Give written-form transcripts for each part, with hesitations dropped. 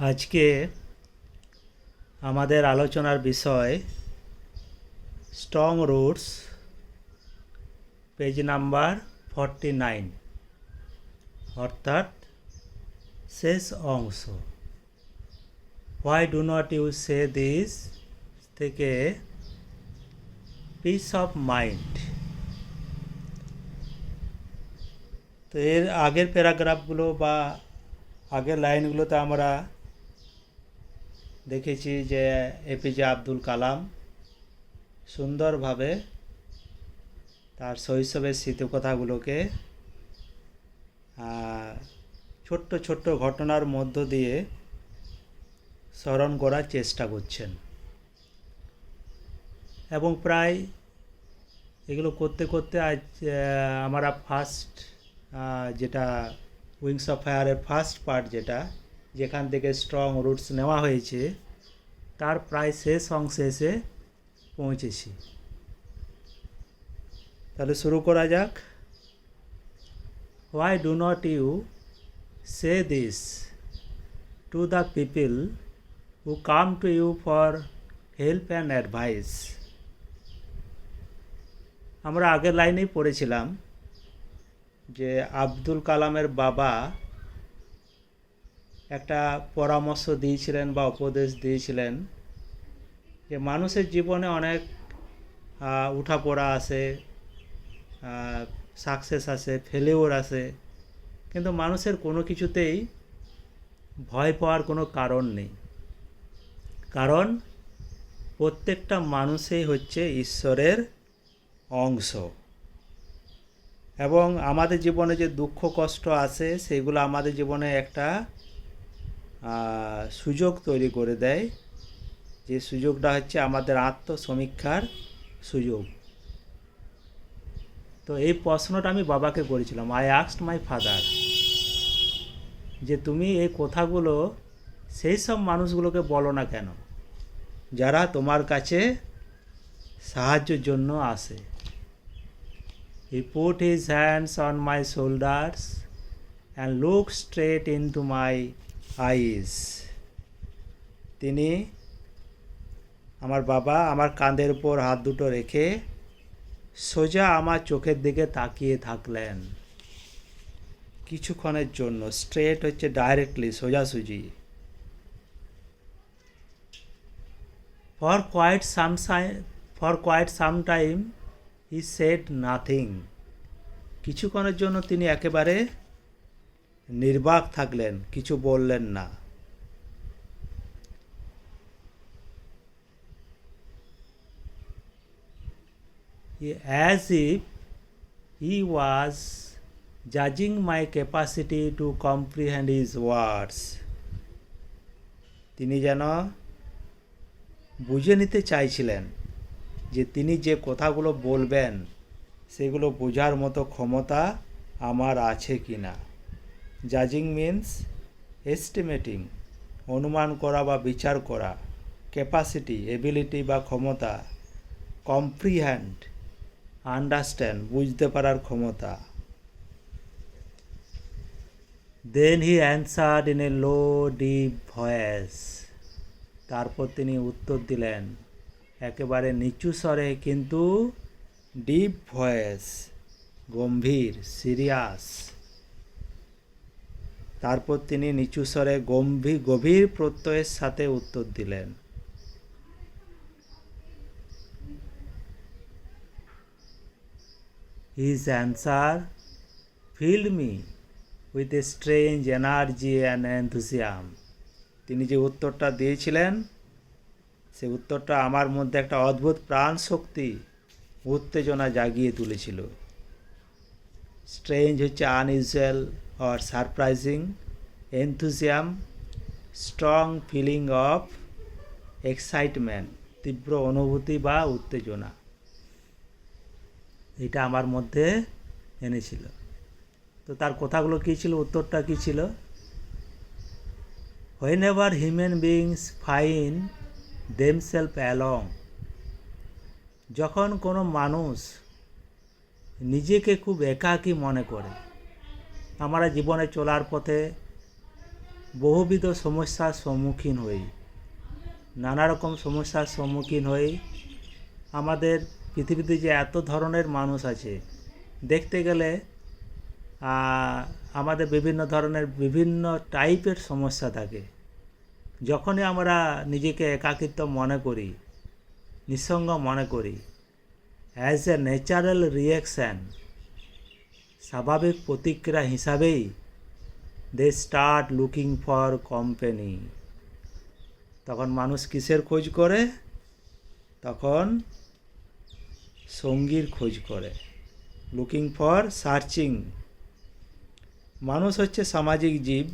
আজকে আমাদের আলোচনার বিষয় স্ট্রং রুটস, পেজ নাম্বার 49, অর্থাৎ শেষ অংশ। Why do not you say this থেকে পিস অফ মাইন্ড। তো এর আগের প্যারাগ্রাফগুলো বা আগের লাইনগুলোতে আমরা দেখেছি যে এপিজে আব্দুল কালাম সুন্দরভাবে তার শৈশবের স্মৃতিকথাগুলোকে ছোট্ট ছোট্ট ঘটনার মধ্য দিয়ে স্মরণ করার চেষ্টা করছেন, এবং প্রায় এগুলো করতে করতে আজ আমরা ফার্স্ট যেটা উইংস অফ ফায়ারের ফার্স্ট পার্ট, যেখান থেকে স্ট্রং রুটস নেওয়া হয়েছে, তার প্রায় শেষ অংশে এসে পৌঁছেছি। তাহলে শুরু করা যাক। Why do not you say this to the people who come to you for help and advice. আমরা আগের লাইনেই পড়েছিলাম যে আব্দুল কালামের বাবা একটা পরামর্শ দিয়েছিলেন বা উপদেশ দিয়েছিলেন যে মানুষের জীবনে অনেক উঠাপড়া আসে, সাকসেস আসে, ফেলিওর আসে, কিন্তু মানুষের কোনো কিছুতেই ভয় পাওয়ার কোনো কারণ নেই, কারণ প্রত্যেকটা মানুষই হচ্ছে ঈশ্বরের অংশ। এবং আমাদের জীবনে যে দুঃখ কষ্ট আসে, সেগুলো আমাদের জীবনে একটা সুযোগ তৈরি করে দেয়, যে সুযোগটা হচ্ছে আমাদের আত্মসমীক্ষার সুযোগ। তো এই প্রশ্নটা আমি বাবাকে করেছিলাম। আই আস্কড মাই ফাদার যে তুমি এই কথাগুলো সেই সব মানুষগুলোকে বলো না কেন যারা তোমার কাছে সাহায্যের জন্য আসে। He put his hands on my shoulders and looked straight into my eyes. তিনি, আমার বাবা, আমার কাঁধের উপর হাত দুটো রেখে সোজা আমার চোখের দিকে তাকিয়ে থাকলেন কিছুক্ষণের জন্য। স্ট্রেট হচ্ছে ডাইরেক্টলি, সোজাসুজি। For quite some time he said nothing. কিছুক্ষণের জন্য তিনি একেবারে নির্বাক থাকলেন, কিছু বললেন না। As if he was judging my capacity to comprehend his words. তিনি যেন বুঝে নিতে চাইছিলেন যে তিনি যে কথাগুলো বলবেন সেগুলো বোঝার মতো ক্ষমতা আমার আছে কি না। জাজিং মিন্স এস্টিমেটিং, অনুমান করা বা বিচার করা। ক্যাপাসিটি, এবিলিটি বা ক্ষমতা। কম্প্রিহ্যান্ড, আন্ডারস্ট্যান্ড, বুঝতে পারার ক্ষমতা। Then he answered in a low deep voice. তারপর তিনি উত্তর দিলেন একেবারে নিচু স্বরে, কিন্তু ডিপ ভয়েস, গম্ভীর, সিরিয়াস। তারপর তিনি নিচু স্বরে গভীর প্রত্যয়ের সাথে উত্তর দিলেন। His answer filled me with a strange energy and enthusiasm. তিনি যে উত্তরটা দিয়েছিলেন, সে উত্তরটা আমার মধ্যে একটা অদ্ভুত প্রাণ শক্তি, উত্তেজনা জাগিয়ে তুলেছিল। স্ট্রেঞ্জ হচ্ছে unusual or surprising. Enthusiasm, strong feeling of excitement, তীব্র অনুভূতি বা উত্তেজনা, এটা আমার মধ্যে এনেছিল। তো তার কথাগুলো কী ছিল, উত্তরটা কী ছিল? Whenever human beings find themselves alone, যখন কোনো মানুষ নিজেকে খুব একাকী মনে করে, আমরা জীবনে চলার পথে বহুবিধ সমস্যার সম্মুখীন হই, নানা রকম সমস্যার সম্মুখীন হই। আমাদের পৃথিবীতে যে এত ধরনের মানুষ আছে, দেখতে গেলে আমাদের বিভিন্ন ধরনের বিভিন্ন টাইপের সমস্যা থাকে। যখনই আমরা নিজেকে একাকিত্ব মনে করি, নিঃসঙ্গ মনে করি, অ্যাজ এ ন্যাচারাল রিয়াকশান, স্বাভাবিক প্রতিক্রিয়া হিসাবেই they start looking for company. তখন মানুষ কিসের খোঁজ করে? তখন সঙ্গীর খোঁজ করে। Looking for, searching. মানুষ হচ্ছে সামাজিক জীব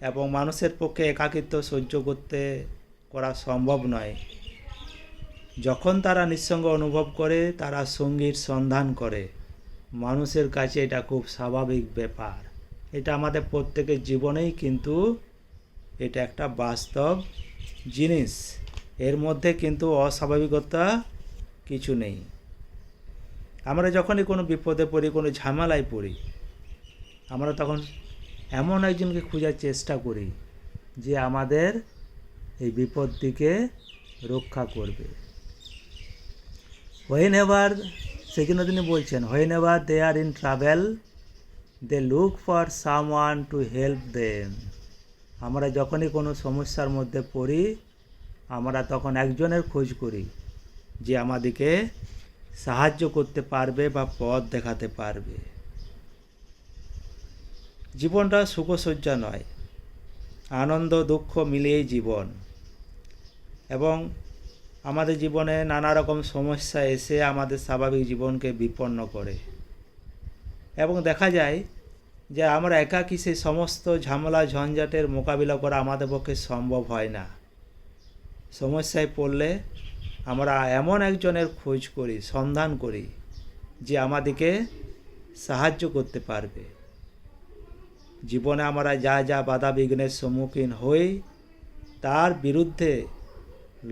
এবং মানুষের পক্ষে একাকিত্ব সহ্য করা সম্ভব নয়। যখন তারা নিঃসঙ্গ অনুভব করে, তারা সঙ্গীর সন্ধান করে। মানুষের কাছে এটা খুব স্বাভাবিক ব্যাপার। এটা আমাদের প্রত্যেকের জীবনেই কিন্তু এটা একটা বাস্তব জিনিস। এর মধ্যে কিন্তু অস্বাভাবিকতা কিছু নেই। আমরা যখনই কোনো বিপদে পড়ি, কোনো ঝামেলায় পড়ি, আমরা তখন এমন একজনকে খোঁজার চেষ্টা করি যে আমাদের এই বিপদ থেকে রক্ষা করবে। হোয়েন এভার, সেই জন্য তিনি বলছেন, whenever they are in travel they look for someone to help them. আমরা যখনই কোনো সমস্যার মধ্যে পড়ি, আমরা তখন একজনের খোঁজ করি যে আমাদেরকে সাহায্য করতে পারবে বা পথ দেখাতে পারবে। জীবনটা সুখসজ্জা নয়, আনন্দ দুঃখ মিলিয়েই জীবন। এবং আমাদের জীবনে নানা রকম সমস্যা এসে আমাদের স্বাভাবিক জীবনকে বিপন্ন করে। এবং দেখা যায় যে আমরা একাকী সেই সমস্ত ঝামেলা ঝঞ্ঝাটের মোকাবিলা করা আমাদের পক্ষে সম্ভব হয় না। সমস্যায় পড়লে আমরা এমন একজনের খোঁজ করি, সন্ধান করি যে আমাদেরকে সাহায্য করতে পারবে। জীবনে আমরা যা যা বাধা বিঘ্নের সম্মুখীন হই, তার বিরুদ্ধে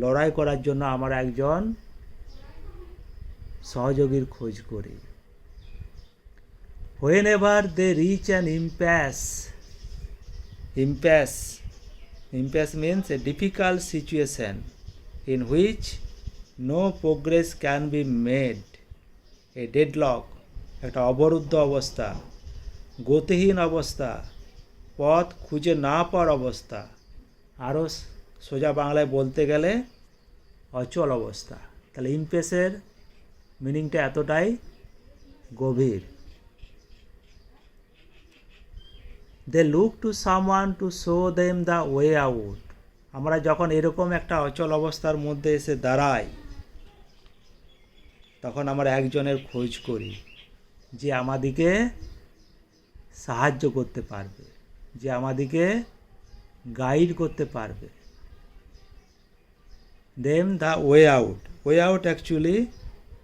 লড়াই করার জন্য আমরা একজন সহযোগীর খোঁজ করি। Whenever they reach an impasse means a difficult situation in which no progress can be made, a deadlock, একটা অবরুদ্ধ অবস্থা, গতিহীন অবস্থা, পথ খুঁজে না পাওয়ার অবস্থা, আরও সোজা বাংলায় বলতে গেলে অচল অবস্থা। তাহলে ইম্পেসের মিনিংটা এতটাই গভীর। They look to someone to show them the way out. আমরা যখন এরকম একটা অচল অবস্থার মধ্যে এসে দাঁড়াই, তখন আমরা একজনের খোঁজ করি যে আমাদেরকে সাহায্য করতে পারবে, যে আমাদেরকে গাইড করতে পারবে। Them the way out. Way out actually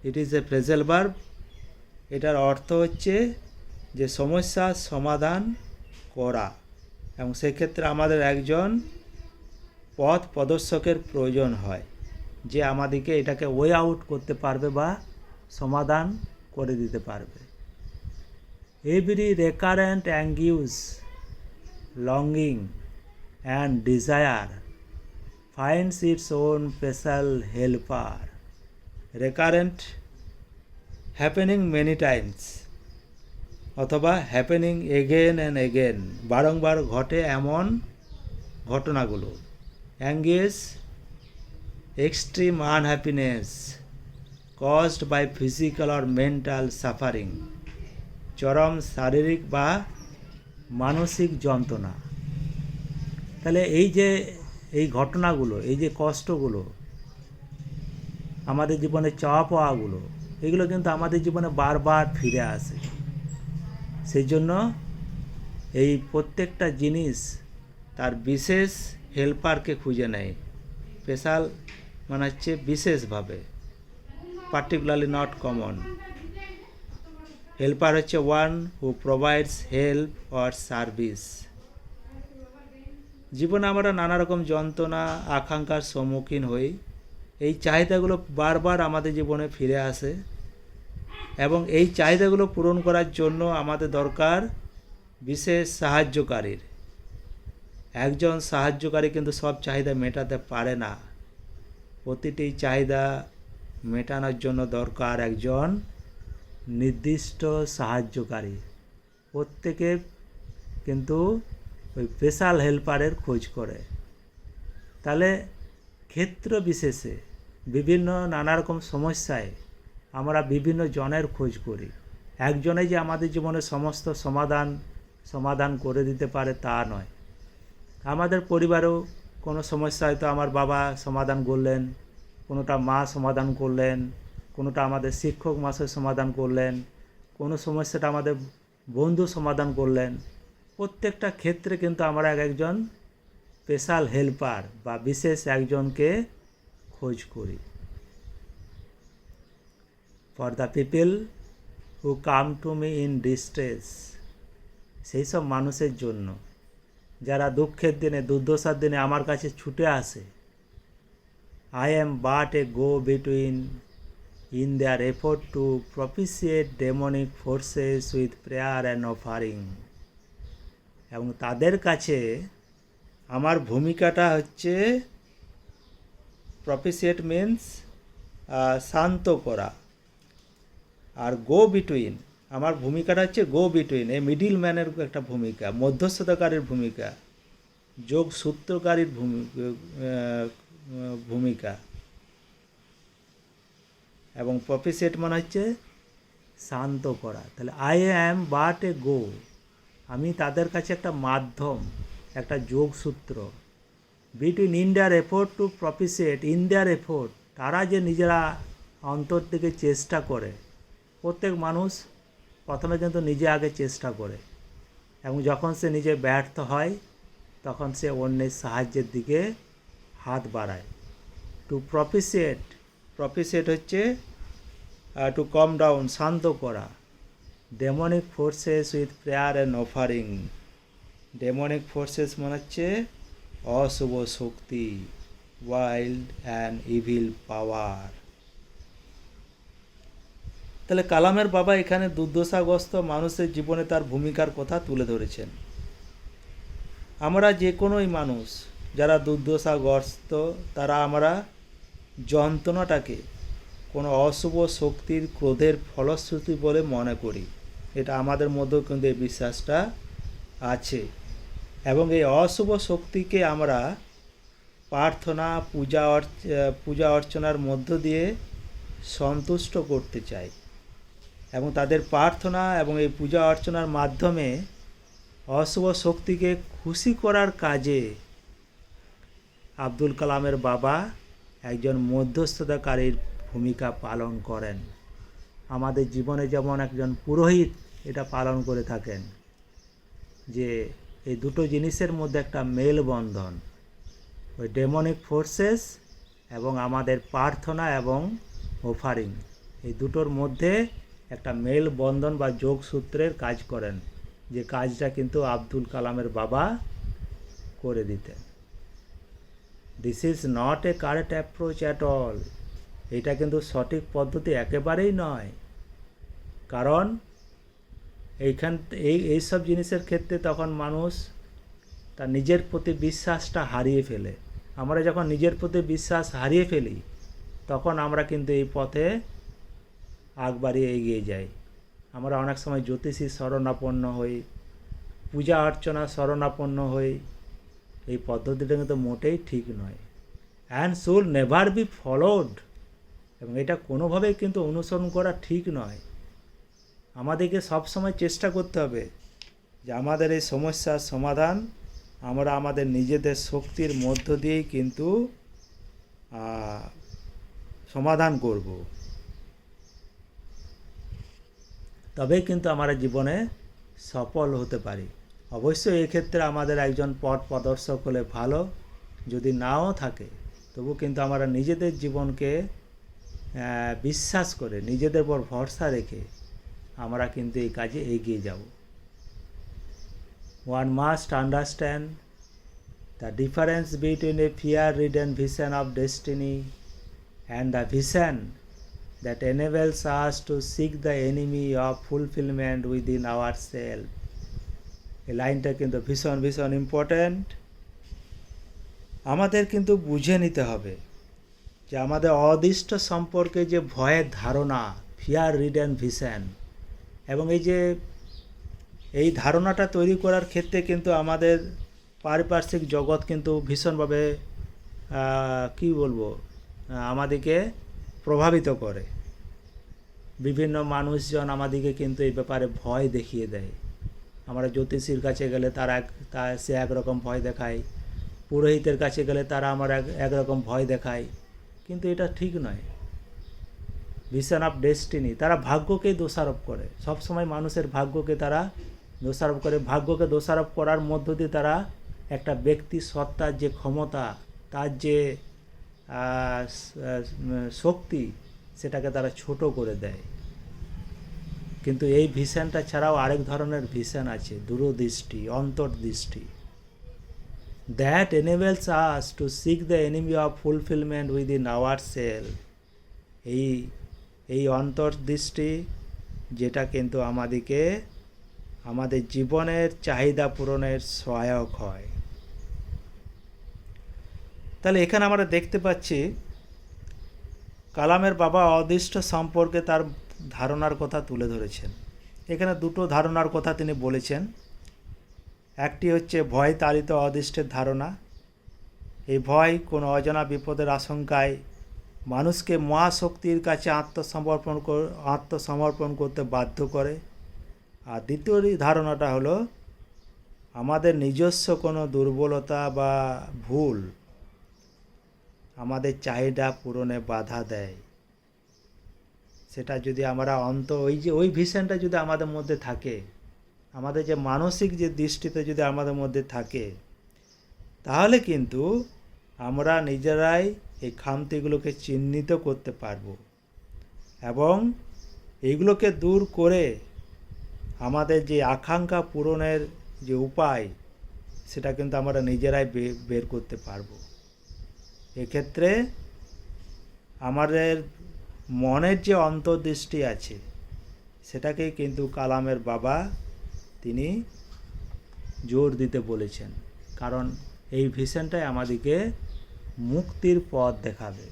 it is a phrasal verb. এটার অর্থ হচ্ছে যে সমস্যার সমাধান করা, এবং সেক্ষেত্রে আমাদের একজন পথ প্রদর্শকের প্রয়োজন হয় যে আমাদেরকে এটাকে ওয়ে আউট করতে পারবে বা সমাধান করে দিতে পারবে। Every recurrent anguish, longing and desire finds its own special helper. Recurrent, happening many times, অথবা হ্যাপেনিং এগেন অ্যান্ড এগেন, বারংবার ঘটে এমন ঘটনাগুলো। Anguish, extreme unhappiness caused by physical or mental suffering, চরম শারীরিক বা মানসিক যন্ত্রণা। তাহলে এই ঘটনাগুলো, এই যে কষ্টগুলো, আমাদের জীবনে চাওয়া পাওয়াগুলো, এগুলো কিন্তু আমাদের জীবনে বারবার ফিরে আসে। সেই জন্য এই প্রত্যেকটা জিনিস তার বিশেষ হেল্পারকে খুঁজে নেয়। স্পেশাল মানে হচ্ছে বিশেষভাবে, পার্টিকুলারলি নট কমন। হেল্পার হচ্ছে one who provides help or service. জীবনে আমরা নানা রকম যন্ত্রণা আকাঙ্ক্ষার সম্মুখীন হই। এই চাহিদাগুলো বারবার আমাদের জীবনে ফিরে আসে, এবং এই চাহিদাগুলো পূরণ করার জন্য আমাদের দরকার বিশেষ সাহায্যকারীর। একজন সাহায্যকারী কিন্তু সব চাহিদা মেটাতে পারে না। প্রতিটি চাহিদা মেটানোর জন্য দরকার একজন নির্দিষ্ট সাহায্যকারী। প্রত্যেকে কিন্তু ওই স্পেশাল হেল্পারের খোঁজ করে। তাহলে ক্ষেত্র বিশেষে বিভিন্ন নানা রকম সমস্যায় আমরা বিভিন্ন জনের খোঁজ করি। একজনে যে আমাদের জীবনে সমস্ত সমাধান করে দিতে পারে তা নয়। আমাদের পরিবারেও কোনো সমস্যা হয়তো আমার বাবা সমাধান করলেন, কোনোটা মা সমাধান করলেন, কোনোটা আমাদের শিক্ষক মহাশয় সমাধান করলেন, কোনো সমস্যাটা আমাদের বন্ধু সমাধান করলেন। প্রত্যেকটা ক্ষেত্রে কিন্তু আমরা একজন স্পেশাল হেল্পার বা বিশেষ একজনকে খোঁজ করি। For the people who come to me in distress, সেই সব মানুষের জন্য যারা দুঃখের দিনে দুর্দশার দিনে আমার কাছে ছুটে আসে। I am but a go-between in their effort to propitiate demonic forces with prayer and offering. এবং তাদের কাছে আমার ভূমিকাটা হচ্ছে propitiate means শান্ত করা, আর গো বিটুইন আমার ভূমিকাটা হচ্ছে গো বিটুইন, এই মিডিল ম্যানের একটা ভূমিকা, মধ্যস্থতাকারীর ভূমিকা, যোগসূত্রকারীর ভূমিকা। এবং প্রপিসিয়েট মানে হচ্ছে শান্ত করা। তাহলে আই অ্যাম বাট এ গো, আমি তাদের কাছে একটা মাধ্যম, একটা যোগসূত্র। Between in their effort to propitiate, in their effort, তারা যে নিজেরা অন্তর থেকে চেষ্টা করে। প্রত্যেক মানুষ প্রথমে কিন্তু নিজে আগে চেষ্টা করে, এবং যখন সে নিজে ব্যর্থ হয় তখন সে অন্যের সাহায্যের দিকে হাত বাড়ায়। টু প্রপিসিয়েট হচ্ছে টু কম ডাউন, শান্ত করা। Demonic forces with prayer and offering, demonic forces মানে হচ্ছে অশুভ শক্তি, ওয়াইল্ড অ্যান্ড ইভিল পাওয়ার। তাহলে কালামের বাবা এখানে দুর্দশাগ্রস্ত মানুষের জীবনে তার ভূমিকার কথা তুলে ধরেছেন। আমরা যে কোনোই মানুষ যারা দুর্দশাগ্রস্ত, তারা আমরা যন্ত্রণাটাকে কোনো অশুভ শক্তির ক্রোধের ফলশ্রুতি বলে মনে করি। এটা আমাদের মধ্যেও কিন্তু এই বিশ্বাসটা আছে, এবং এই অশুভ শক্তিকে আমরা প্রার্থনা, পূজা অর্চনার মধ্য দিয়ে সন্তুষ্ট করতে চাই, এবং তাদের প্রার্থনা এবং এই পূজা অর্চনার মাধ্যমে অশুভ শক্তিকে খুশি করার কাজে আব্দুল কালামের বাবা একজন মধ্যস্থতাকারীর ভূমিকা পালন করেন। আমাদের জীবনে যেমন একজন পুরোহিত এটা পালন করে থাকেন, যে এই দুটো জিনিসের মধ্যে একটা মেলবন্ধন, ওই ডেমনিক ফোর্সেস এবং আমাদের প্রার্থনা এবং অফারিং, এই দুটোর মধ্যে একটা মেলবন্ধন বা যোগসূত্রের কাজ করেন, যে কাজটা কিন্তু আব্দুল কালামের বাবা করে দিতেন। This is not a correct approach at all, এটা কিন্তু সঠিক পদ্ধতি একেবারেই নয়। কারণ এইসব জিনিসের ক্ষেত্রে তখন মানুষ তার নিজের প্রতি বিশ্বাসটা হারিয়ে ফেলে। আমরা যখন নিজের প্রতি বিশ্বাস হারিয়ে ফেলি তখন আমরা কিন্তু এই পথে আগ বাড়িয়ে এগিয়ে যাই। আমরা অনেক সময় জ্যোতিষী শরণাপন্ন হই, পূজা অর্চনা শরণাপন্ন হই। এই পদ্ধতিটা কিন্তু মোটেই ঠিক নয়, and should never be followed, এবং এটা কোনোভাবেই কিন্তু অনুসরণ করা ঠিক নয়। আমাদেরকে সবসময় চেষ্টা করতে হবে যে আমাদের এই সমস্যার সমাধান আমরা আমাদের নিজেদের শক্তির মধ্য দিয়েই কিন্তু সমাধান করব, তবেই কিন্তু আমরা জীবনে সফল হতে পারি। অবশ্যই এক্ষেত্রে আমাদের একজন পথ প্রদর্শক হলে ভালো, যদি নাও থাকে তবু কিন্তু আমরা নিজেদের জীবনকে বিশ্বাস করে, নিজেদের উপর ভরসা রেখে আমরা কিন্তু এই কাজে এগিয়ে যাব। One must understand the difference between a fear-ridden vision of destiny and the vision that enables us to seek the enemy of fulfillment within ourselves. এই লাইনটা কিন্তু ভীষণ ইম্পর্ট্যান্ট। আমাদের কিন্তু বুঝে নিতে হবে যে আমাদের অদৃষ্ট সম্পর্কে যে ভয়ের ধারণা, ফিয়ার রিডেন ভিশন, এবং এই ধারণাটা তৈরি করার ক্ষেত্রে কিন্তু আমাদের পারিপার্শ্বিক জগৎ কিন্তু ভীষণভাবে কী বলবো, আমাদেরকে প্রভাবিত করে। বিভিন্ন মানুষজন আমাদেরকে কিন্তু এই ব্যাপারে ভয় দেখিয়ে দেয়। আমরা জ্যোতিষীর কাছে গেলে সে একরকম ভয় দেখায়, পুরোহিতের কাছে গেলে তারা আমার একরকম ভয় দেখায়, কিন্তু এটা ঠিক নয়। ভিশন অফ ডেস্টিনি, তারা ভাগ্যকেই দোষারোপ করে, সবসময় মানুষের ভাগ্যকে তারা দোষারোপ করে। ভাগ্যকে দোষারোপ করার মধ্য দিয়ে তারা একটা ব্যক্তি সত্তার যে ক্ষমতা, তার যে শক্তি, সেটাকে তারা ছোট করে দেয়। কিন্তু এই ভিশনটা ছাড়াও আরেক ধরনের ভিশন আছে, দূরদৃষ্টি, অন্তর্দৃষ্টি, that enables us to seek the enemy of fulfillment within ourselves. এই অন্তর্দৃষ্টি যেটা কিন্তু আমাদেরকে আমাদের জীবনের চাহিদা পূরণের সহায়ক হয়। তাহলে এখানে আমরা দেখতে পাচ্ছি কালামের বাবা অদৃষ্ট সম্পর্কে তার ধারণার কথা তুলে ধরেছেন। এখানে দুটো ধারণার কথা তিনি বলেছেন। একটি হচ্ছে ভয় তাড়িত অদৃষ্টের ধারণা। এই ভয় কোনো অজানা বিপদের আশঙ্কায় মানুষকে মহাশক্তির কাছে আত্মসমর্পণ করতে বাধ্য করে। আর দ্বিতীয় ধারণাটা হলো আমাদের নিজস্ব কোনো দুর্বলতা বা ভুল আমাদের চাহিদা পূরণে বাধা দেয়। সেটা যদি আমরা ওই ভিশনটা যদি আমাদের মধ্যে থাকে, আমাদের যে মানসিক যে দৃষ্টিতে যদি আমাদের মধ্যে থাকে, তাহলে কিন্তু আমরা নিজেরাই এই খামতিগুলোকে চিহ্নিত করতে পারবো এবং এইগুলোকে দূর করে আমাদের যে আকাঙ্ক্ষা পূরণের যে উপায়, সেটা কিন্তু আমরা নিজেরাই বের করতে পারবো। এক্ষেত্রে আমাদের মনের যে অন্তর্দৃষ্টি আছে, সেটাকেই কিন্তু কালামের বাবা তিনি জোর দিতে বলেছেন, কারণ এই ভিশনটাই আমাদেরকে মুক্তির পথ দেখাবে।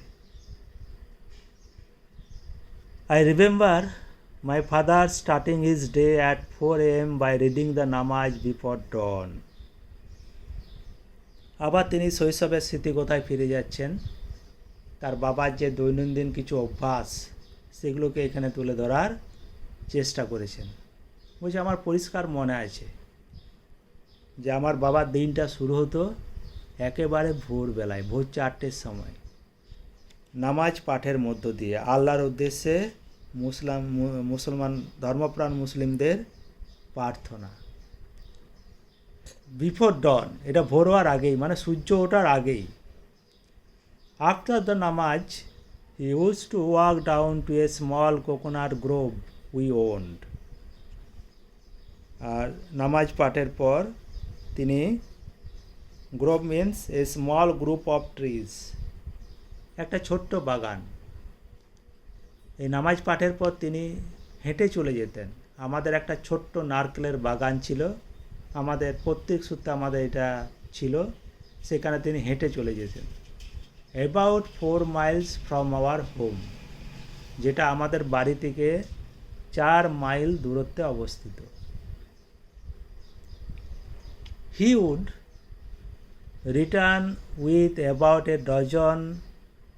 I remember my father starting his day at 4 AM by reading the namaz before dawn. আবার তিনি শৈশবের স্মৃতিকথায় ফিরে যাচ্ছেন। তার বাবার যে দৈনন্দিন কিছু অভ্যাস, সেগুলোকে এখানে তুলে ধরার চেষ্টা করেছেন। বলছে আমার পরিষ্কার মনে আছে যে আমার বাবার দিনটা শুরু হতো একেবারে ভোরবেলায়, ভোর 4টের সময় নামাজ পাঠের মধ্য দিয়ে আল্লাহর উদ্দেশ্যে মুসলমান ধর্মপ্রাণ মুসলিমদের প্রার্থনা। বিফোর ডন, এটা ভোর হওয়ার আগেই, মানে সূর্য ওঠার আগেই। আফটার দ্য নামাজ he use to walk down to a small coconut grove we owned. আর নামাজ পাঠের পর তিনি, grove means a small group of trees, একটা ছোট্ট বাগান। এই নামাজ পাঠের পর তিনি হেঁটে চলে যেতেন। আমাদের একটা ছোট্ট নারকেলের বাগান ছিল, আমাদের প্রত্যেক সূত্রে আমাদের এটা ছিল, সেখানে তিনি হেঁটে চলে যেতেন। About 4 miles from our home, যেটা আমাদের বাড়ি থেকে 4 মাইল দূরত্বে অবস্থিত। He would return with about a dozen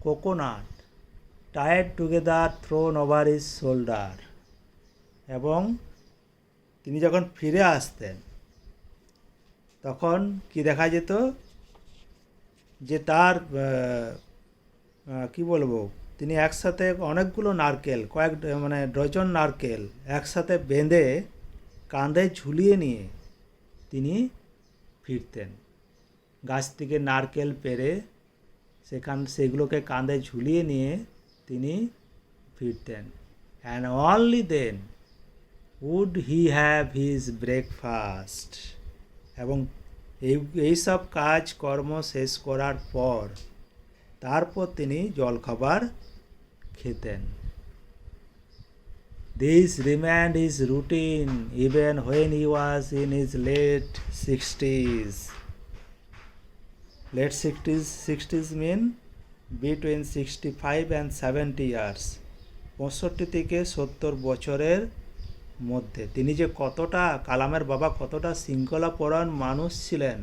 coconut tied together thrown over his shoulder. এবং তিনি যখন ফিরে আসতেন তখন কি দেখা যেত যে তার কি বলবো, তিনি একসাথে অনেকগুলো নারকেল, ডজন নারকেল একসাথে বেঁধে কাঁধে ঝুলিয়ে নিয়ে তিনি ফিরতেন। গাছ থেকে নারকেল পেড়ে সেগুলোকে কাঁধে ঝুলিয়ে নিয়ে তিনি ফিরতেন। And only then would he have his breakfast. এবং এইসব কাজকর্ম শেষ করার পর তারপর তিনি জলখাবার খেতেন। This remained his routine even when he was in his late 60s. Late 60s mean between 65 and 70 years, 65 থেকে 70 বছরের মধ্যে তিনি যে কতটা কালামের বাবা কতটা শৃঙ্খলাপরায়ণ মানুষ ছিলেন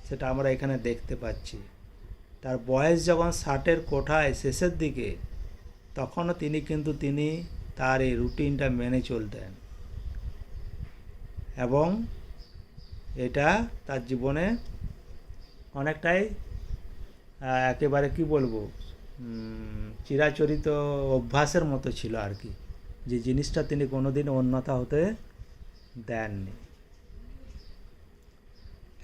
সেটা আমরা এখানে দেখতে পাচ্ছি। তার বয়স যখন 60-এর কোঠায় শেষের দিকে, তখনও তিনি তার এই রুটিনটা মেনে চলতেন এবং এটা তার জীবনে অনেকটাই একেবারে কি বলবো, চিরাচরিত অভ্যাসের মতো ছিল আর কি, যে জিনিসটা তিনি কোনোদিন অন্যথা হতে দেননি।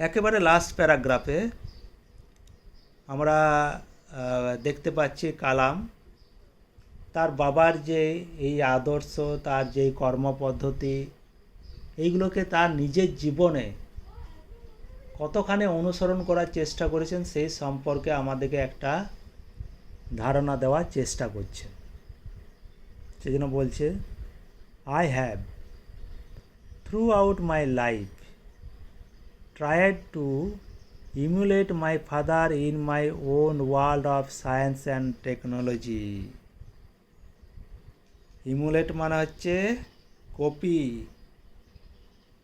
একেবারে লাস্ট প্যারাগ্রাফে আমরা দেখতে পাচ্ছি কালাম তার বাবার যে এই আদর্শ, তার যে কর্মপদ্ধতি, এইগুলোকে তার নিজের জীবনে কতখানি অনুসরণ করার চেষ্টা করেছেন সেই সম্পর্কে আমাদেরকে একটা ধারণা দেওয়ার চেষ্টা করছেন। সেজন্য বলছে, I have through out my life tried to emulate my father in my own world of science and technology. Emulate মানে হচ্ছে কপি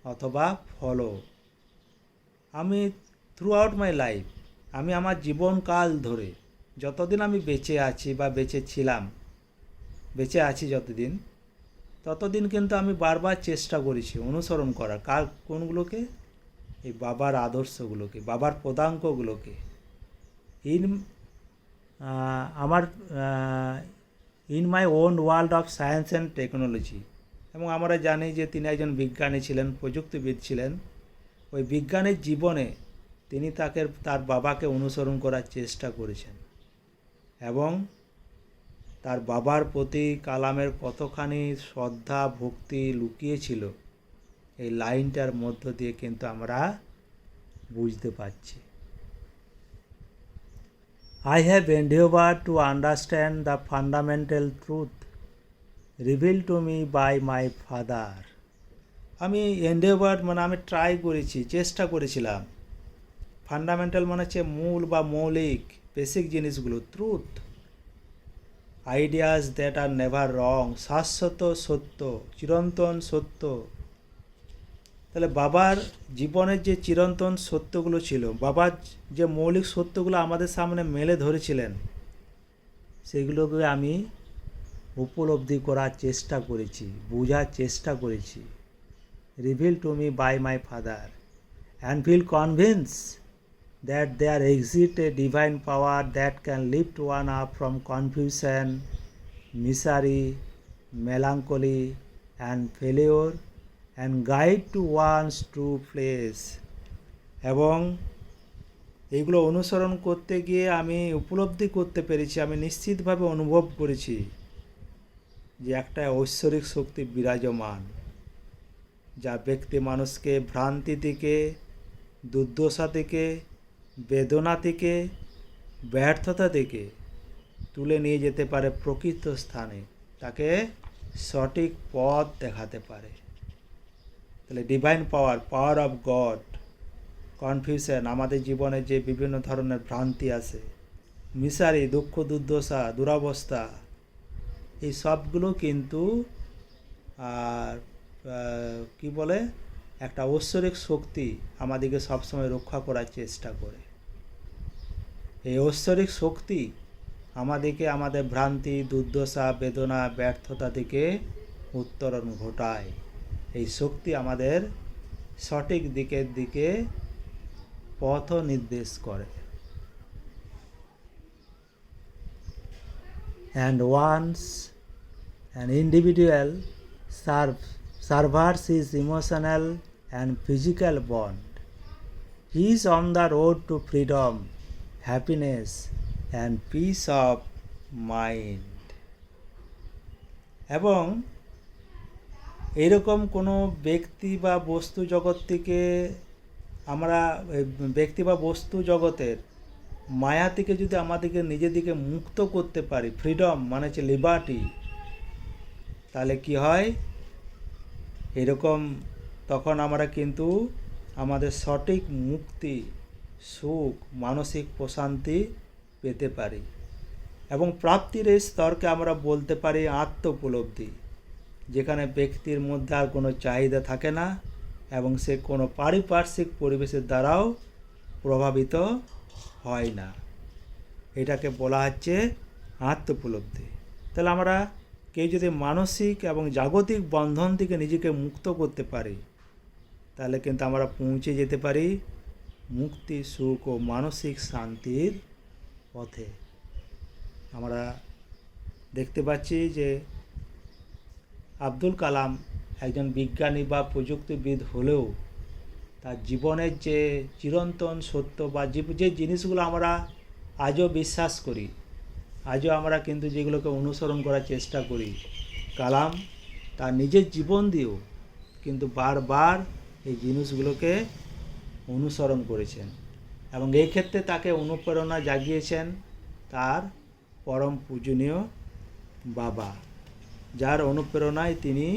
অথবা ফলো। আমি থ্রু আউট মাই লাইফ, আমি আমার জীবনকাল ধরে যতদিন আমি বেঁচে আছি বা বেঁচে আছি যতদিন, ততদিন কিন্তু আমি বারবার চেষ্টা করেছি অনুসরণ করার। কোনগুলোকে? এই বাবার আদর্শগুলোকে, বাবার পদাঙ্কগুলোকে। In my own world of science and technology. এবং আমরা জানি যে তিনি একজন বিজ্ঞানী ছিলেন, প্রযুক্তিবিদ ছিলেন। ওই বিজ্ঞানের জীবনে তিনি তার বাবাকে অনুসরণ করার চেষ্টা করেছেন এবং তার বাবার প্রতি কালামের কতখানি শ্রদ্ধা ভক্তি লুকিয়েছিল এই লাইনটার মধ্য দিয়ে কিন্তু আমরা বুঝতে পারছি। I have endeavored to understand the fundamental truth revealed to me by my father. আমি endeavored মানে আমি ট্রাই করেছি, চেষ্টা করেছিলাম। ফান্ডামেন্টাল মানে হচ্ছে মূল বা মৌলিক, বেসিক জিনিসগুলো। Truth, ideas that are never wrong, শাশ্বত সত্য, চিরন্তন সত্য। তাহলে বাবার জীবনের যে চিরন্তন সত্যগুলো ছিল, বাবার যে মৌলিক সত্যগুলো আমাদের সামনে মেলে ধরেছিলেন, সেগুলোকে আমি উপলব্ধি করার চেষ্টা করেছি, বোঝার চেষ্টা করেছি। Reveal to me by my father and feel convinced that there exist a divine power that can lift one up from confusion, misery, melancholy and failure and guide to one's true place. এবং এইগুলো অনুসরণ করতে গিয়ে আমি উপলব্ধি করতে পেরেছি, আমি নিশ্চিতভাবে অনুভব করেছি যে একটা ঐশ্বরিক শক্তি বিরাজমান, যা ব্যক্তি মানুষকে ভ্রান্তি থেকে, দুর্দশা থেকে, বেদনা থেকে, ব্যর্থতা থেকে তুলে নিয়ে যেতে পারে প্রকৃত স্থানে, তাকে সঠিক পথ দেখাতে পারে। তাহলে divine power of god, confusion, আমাদের জীবনে যে বিভিন্ন ধরনের ভ্রান্তি আছে, মিসারি, দুঃখ দুর্দশা, দুরবস্থা, এই সবগুলো কিন্তু কি বলে, একটা ঐশ্বরিক শক্তি আমাদেরকে সবসময় রক্ষা করার চেষ্টা করে। এই ঐশ্বরিক শক্তি আমাদেরকে আমাদের ভ্রান্তি, দুর্দশা, বেদনা, ব্যর্থতা থেকে উত্তরণ ঘটায়। এই শক্তি আমাদের সঠিক দিকের দিকে পথ নির্দেশ করে। And once an individual subverts his emotional and physical bond, he is on the road to freedom, happiness and peace of mind. এবং এইরকম কোনো ব্যক্তি বা বস্তু জগৎ থেকে আমরা, ব্যক্তি বা বস্তু জগতের মায়া থেকে যদি আমাদেরকে নিজেদিকে মুক্ত করতে পারি, ফ্রিডম মানে হচ্ছে লিবার্টি, তাহলে কি হয়, এরকম তখন আমরা কিন্তু আমাদের সঠিক মুক্তি, সুখ, মানসিক প্রশান্তি পেতে পারি। এবং প্রাপ্তির এই স্তরকে আমরা বলতে পারি আত্ম উপলব্ধি, যেখানে ব্যক্তির মধ্যে আর কোনো চাহিদা থাকে না এবং সে কোনো পারিপার্শ্বিক পরিবেশের দ্বারাও প্রভাবিত হয় না। এটাকে বলা হচ্ছে আত্ম উপলব্ধি। তাহলে আমরা কেউ যদি মানসিক এবং জাগতিক বন্ধন থেকে নিজেকে মুক্ত করতে পারি, তাহলে কিন্তু আমরা পৌঁছে যেতে পারি মুক্তি, সুখ ও মানসিক শান্তির পথে। আমরা দেখতে পাচ্ছি যে আব্দুল কালাম একজন বিজ্ঞানী বা প্রযুক্তিবিদ হলেও তার জীবনের যে চিরন্তন সত্য বা যে জিনিসগুলো আমরা আজও বিশ্বাস করি, আজও আমরা কিন্তু যেগুলোকে অনুসরণ করার চেষ্টা করি, কালাম তার নিজের জীবন দিয়েও কিন্তু বারবার এই জিনিসগুলোকে অনুসরণ করেছেন এবং এই ক্ষেত্রে তাকে অনুপ্রেরণা জাগিয়েছেন তার পরম পূজনীয় বাবা, যার অনুপ্রেরণায় তিনি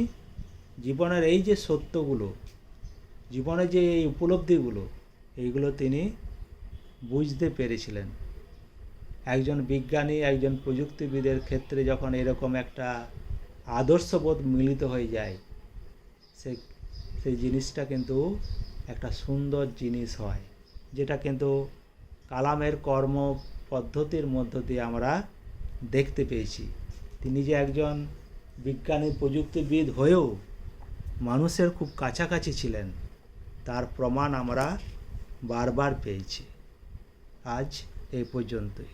জীবনের এই যে সত্যগুলো, জীবনের যে এই উপলব্ধিগুলো, এইগুলো তিনি বুঝতে পেরেছিলেন। একজন বিজ্ঞানী, একজন প্রযুক্তিবিদের ক্ষেত্রে যখন এরকম একটা আদর্শবোধ মিলিত হয়ে যায়, সেই জিনিসটা কিন্তু একটা সুন্দর জিনিস হয়, যেটা কিন্তু কালামের কর্ম পদ্ধতির মধ্য দিয়ে আমরা দেখতে পেয়েছি। তিনি যে একজন বিজ্ঞানী প্রযুক্তিবিদ হয়েও মানুষের খুব কাছাকাছি ছিলেন, তার প্রমাণ আমরা বারবার পেয়েছি। আজ এই পর্যন্তই।